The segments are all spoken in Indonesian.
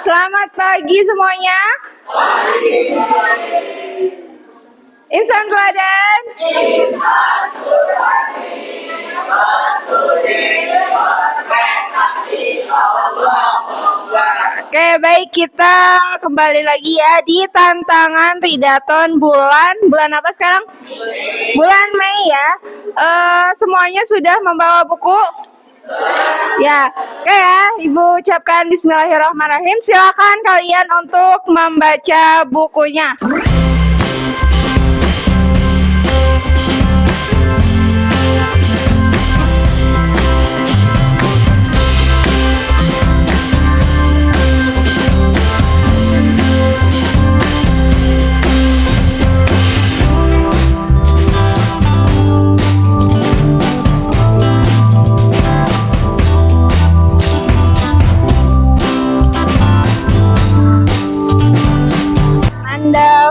Selamat pagi semuanya. Insan teladan. Oke, baik, kita kembali lagi ya di tantangan Ridaton bulan apa sekarang? Bulan Mei ya. Semuanya sudah membawa buku? Ya, oke ya, Ibu ucapkan Bismillahirrahmanirrahim. Silakan kalian untuk membaca bukunya.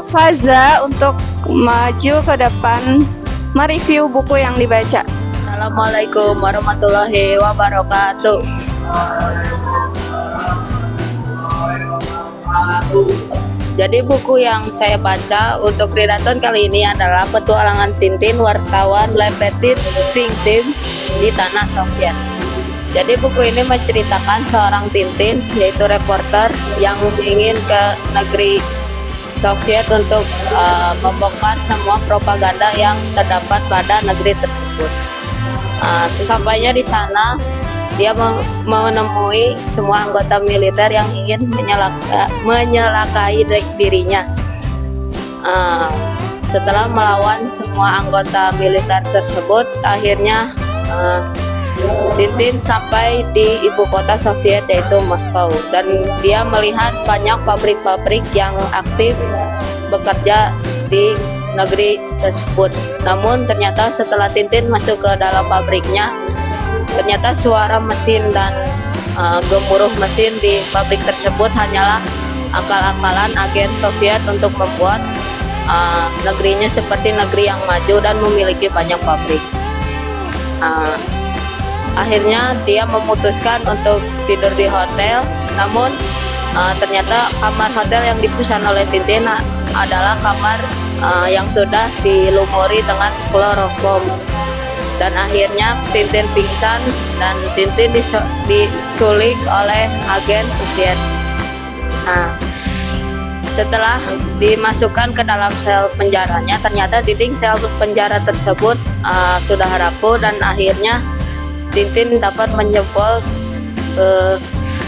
Faza untuk maju ke depan mereview buku yang dibaca. Assalamualaikum warahmatullahi wabarakatuh. Jadi buku yang saya baca untuk Ridaton kali ini adalah Petualangan Tintin Wartawan Limited Think Team di Tanah Soviet. Jadi buku ini menceritakan seorang Tintin, yaitu reporter yang ingin ke negeri Soviet untuk membongkar semua propaganda yang terdapat pada negeri tersebut. Sesampainya di sana, dia menemui semua anggota militer yang ingin menyelakai dirinya. Setelah melawan semua anggota militer tersebut, akhirnya Tintin sampai di ibu kota Soviet, yaitu Moskow, dan dia melihat banyak pabrik-pabrik yang aktif bekerja di negeri tersebut. Namun ternyata setelah Tintin masuk ke dalam pabriknya, ternyata suara mesin dan gemuruh mesin di pabrik tersebut hanyalah akal-akalan agen Soviet untuk membuat negerinya seperti negeri yang maju dan memiliki banyak pabrik. Akhirnya dia memutuskan untuk tidur di hotel, namun ternyata kamar hotel yang dipesan oleh Tintin adalah kamar yang sudah dilumuri dengan kloroform. Dan akhirnya Tintin pingsan dan Tintin diculik oleh agen Soviet. Setelah dimasukkan ke dalam sel penjaranya, ternyata dinding sel penjara tersebut sudah rapuh dan akhirnya Tintin dapat menjebol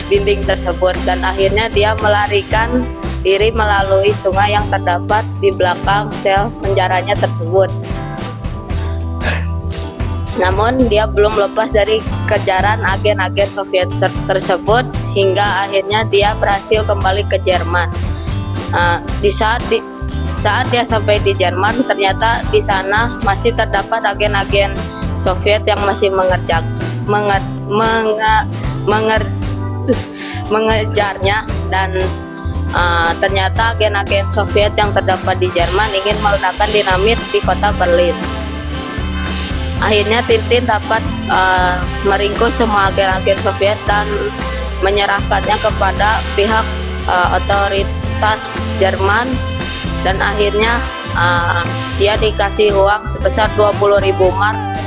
dinding tersebut dan akhirnya dia melarikan diri melalui sungai yang terdapat di belakang sel penjaranya tersebut. Namun dia belum lepas dari kejaran agen-agen Soviet tersebut hingga akhirnya dia berhasil kembali ke Jerman. Di saat dia sampai di Jerman, ternyata di sana masih terdapat agen-agen Soviet yang masih mengejarnya dan ternyata agen-agen Soviet yang terdapat di Jerman ingin meledakkan dinamit di kota Berlin. Akhirnya Tintin dapat meringkus semua agen-agen Soviet dan menyerahkannya kepada pihak otoritas Jerman, dan akhirnya dia dikasih uang sebesar 20.000 mark.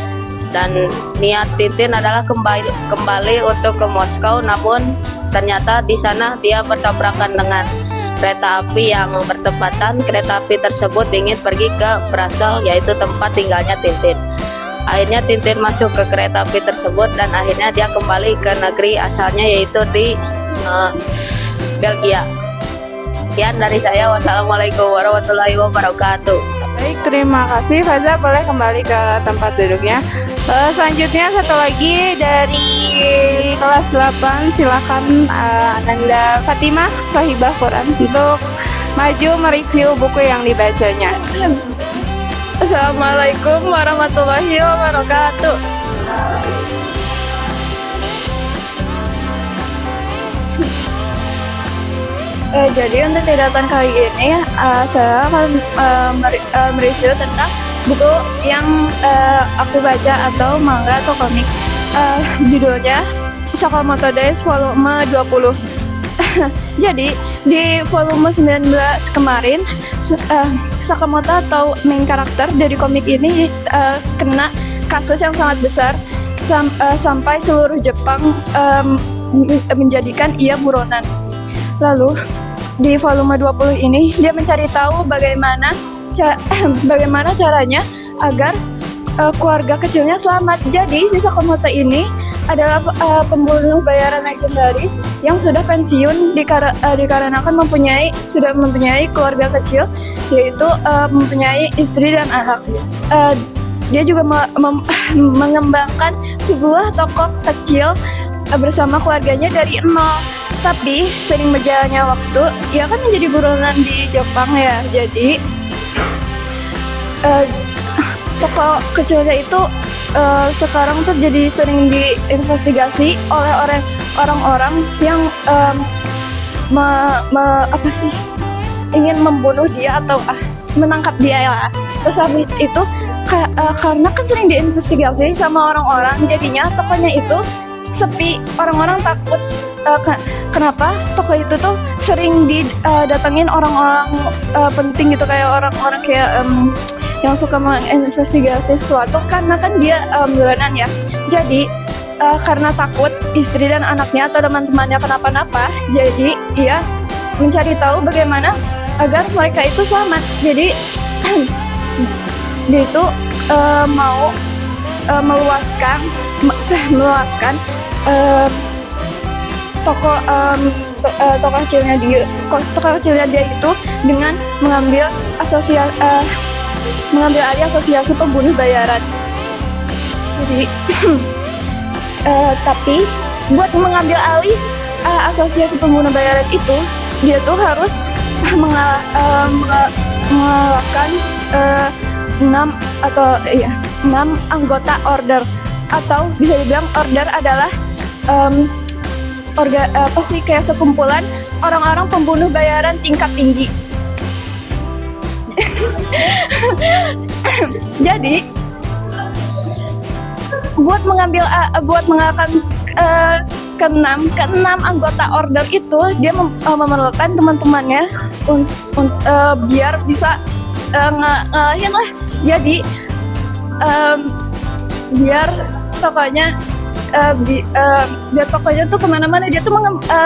Dan niat Tintin adalah kembali untuk ke Moskow, namun ternyata di sana dia bertabrakan dengan kereta api yang bertepatan. Kereta api tersebut ingin pergi ke Brussels, yaitu tempat tinggalnya Tintin. Akhirnya Tintin masuk ke kereta api tersebut dan akhirnya dia kembali ke negeri asalnya, yaitu di Belgia. Sekian dari saya. Wassalamualaikum warahmatullahi wabarakatuh. Baik, terima kasih Faza, boleh kembali ke tempat duduknya. Selanjutnya satu lagi dari kelas 8, silakan Ananda Fatimah Sohibah Quran untuk maju mereview buku yang dibacanya. Assalamualaikum warahmatullahi wabarakatuh. Jadi untuk Ridaton kali ini saya akan mereview tentang buku yang aku baca atau manga atau komik. Judulnya Sakamoto Days volume 20. Jadi di volume 19 kemarin Sakamoto atau main karakter dari komik ini kena kasus yang sangat besar sampai seluruh Jepang menjadikan ia buronan. Lalu di volume 20 ini dia mencari tahu bagaimana caranya agar keluarga kecilnya selamat. Jadi si Sakamoto ini adalah pembunuh bayaran legendaris yang sudah pensiun dikarenakan sudah mempunyai keluarga kecil, yaitu mempunyai istri dan anak. Dia juga mengembangkan sebuah toko kecil bersama keluarganya dari nol. Tapi sering berjalannya waktu, ia kan menjadi buronan di Jepang ya. Jadi toko kecilnya itu sekarang tuh jadi sering diinvestigasi oleh orang-orang yang ingin membunuh dia atau menangkap dia ya. Terus habis itu karena kan sering diinvestigasi sama orang-orang, jadinya tokonya itu sepi. Orang-orang takut. Kenapa toko itu tuh sering didatengin orang-orang penting gitu, kayak orang-orang kayak yang suka menginvestigasi sesuatu, karena kan dia buronan ya. Jadi karena takut istri dan anaknya atau teman-temannya kenapa-napa, jadi ia mencari tahu bagaimana agar mereka itu selamat. Jadi dia itu mau meluaskan toko kecilnya dia itu dengan mengambil alih asosiasi pembunuh bayaran. Jadi tapi buat mengambil alih asosiasi pembunuh bayaran itu, dia tuh harus mengalahkan 6 anggota order, atau bisa dibilang order adalah kayak sekumpulan orang-orang pembunuh bayaran tingkat tinggi. Jadi buat mengalahkan keenam anggota order itu, dia memerlukan teman-temannya biar bisa ngalahin lah. Jadi biar pokoknya tuh kemana-mana dia tuh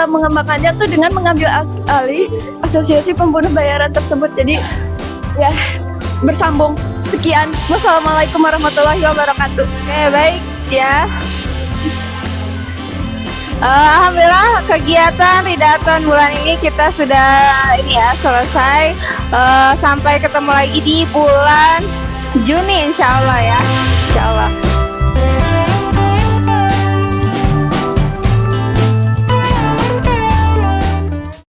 mengembangkannya tuh dengan mengambil alih asosiasi pembunuh bayaran tersebut. Jadi ya bersambung. Sekian, wassalamualaikum warahmatullahi wabarakatuh. Oke, baik ya. Alhamdulillah kegiatan Ridaton bulan ini kita sudah selesai. Sampai ketemu lagi di bulan Juni insya Allah ya.